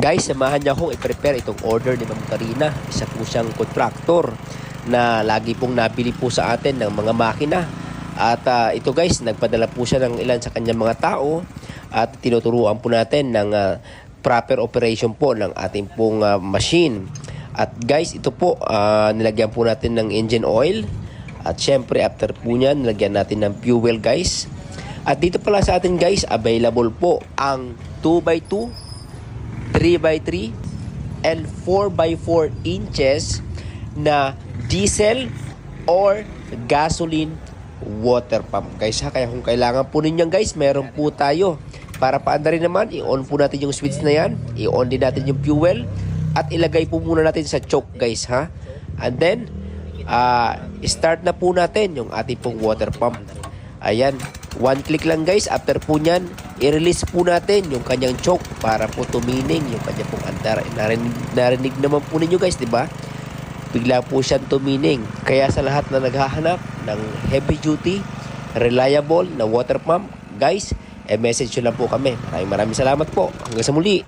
Guys, samahan niyo akong i-prepare itong order ni Ma'am Karina. Isa po siyang contractor na lagi pong nabili po sa atin ng mga makina. At ito guys, nagpadala po siya ng ilan sa kanyang mga tao at tinuturuan po natin ng proper operation po ng ating pong machine. At guys, ito po, nilagyan po natin ng engine oil. At syempre, after po niyan, nilagyan natin ng fuel guys. At dito pala sa atin guys, available po ang 2x2, 3x3 and 4x4 inches na diesel or gasoline water pump guys ha. Kaya kung kailangan po ninyo guys, meron po tayo. Para paanda rin naman, i-on po natin yung switch na yan, i-on din natin yung fuel at ilagay po muna natin sa choke guys ha. And then start na po natin yung ating pong water pump. Ayan, one click lang guys. After po nyan, i-release po natin yung kanyang choke para po tumining yung kanyang pong andar. Narinig naman po ninyo guys, di ba? Bigla po siyang tumining. Kaya sa lahat na naghahanap ng heavy duty, reliable na water pump, guys, message nyo lang po kami. Maraming salamat po. Hanggang sa muli.